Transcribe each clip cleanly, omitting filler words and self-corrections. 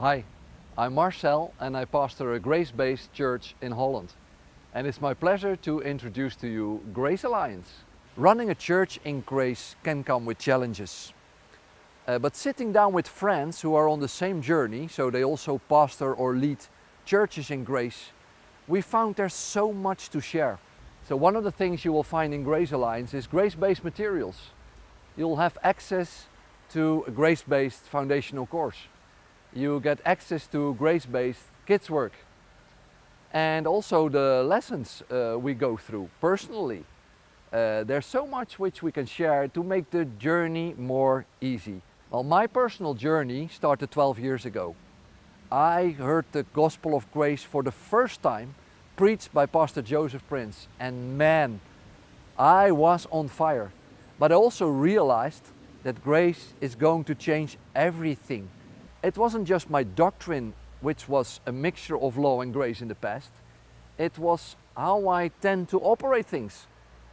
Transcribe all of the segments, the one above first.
Hi, I'm Marcel and I pastor a grace-based church in Holland. And it's my pleasure to introduce to you Grace Alliance. Running a church in grace can come with challenges. But sitting down with friends who are on the same journey, so they also pastor or lead churches in grace, we found there's so much to share. So one of the things you will find in Grace Alliance is grace-based materials. You'll have access to a grace-based foundational course. You get access to grace-based kids work. And also the lessons we go through personally. There's so much which we can share to make the journey more easy. Well, my personal journey started 12 years ago. I heard the gospel of grace for the first time preached by Pastor Joseph Prince, and man, I was on fire. But I also realized that grace is going to change everything. It wasn't just my doctrine, which was a mixture of law and grace in the past. It was how I tend to operate things,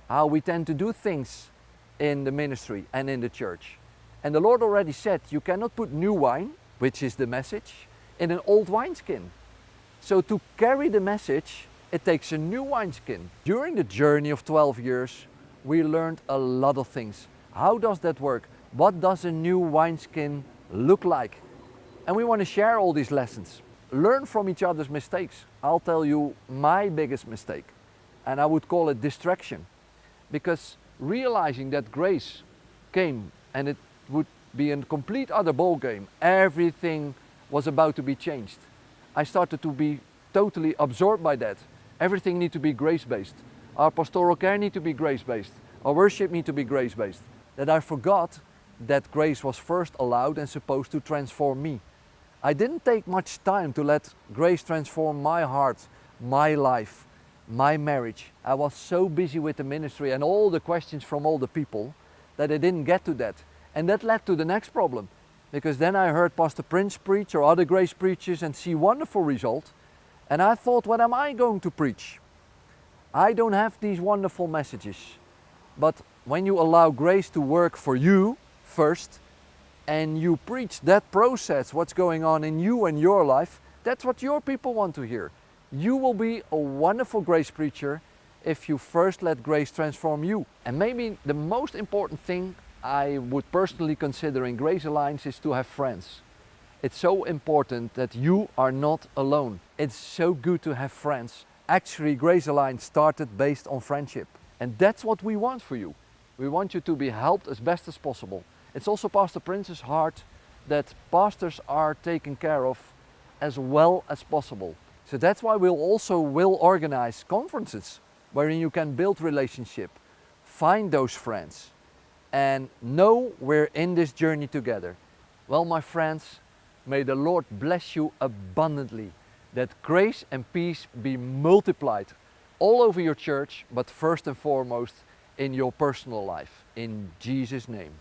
how we tend to do things in the ministry and in the church. And the Lord already said, you cannot put new wine, which is the message, in an old wineskin. So to carry the message, it takes a new wineskin. During the journey of 12 years, we learned a lot of things. How does that work? What does a new wineskin look like? And we want to share all these lessons. Learn from each other's mistakes. I'll tell you my biggest mistake, and I would call it distraction. Because realizing that grace came and it would be a complete other ball game, everything was about to be changed. I started to be totally absorbed by that. Everything needs to be grace-based. Our pastoral care needs to be grace-based. Our worship needs to be grace-based. That I forgot that grace was first allowed and supposed to transform me. I didn't take much time to let grace transform my heart, my life, my marriage. I was so busy with the ministry and all the questions from all the people that I didn't get to that. And that led to the next problem. Because then I heard Pastor Prince preach or other grace preachers and see wonderful results. And I thought, what am I going to preach? I don't have these wonderful messages. But when you allow grace to work for you first, and you preach that process, what's going on in you and your life, that's what your people want to hear. You will be a wonderful grace preacher if you first let grace transform you. And maybe the most important thing I would personally consider in Grace Alliance is to have friends. It's so important that you are not alone. It's so good to have friends. Actually, Grace Alliance started based on friendship. And that's what we want for you. We want you to be helped as best as possible. It's also Pastor Prince's heart that pastors are taken care of as well as possible. So that's why we'll organize conferences wherein you can build relationship, find those friends, and know we're in this journey together. Well, my friends, may the Lord bless you abundantly, that grace and peace be multiplied all over your church, but first and foremost in your personal life. In Jesus' name.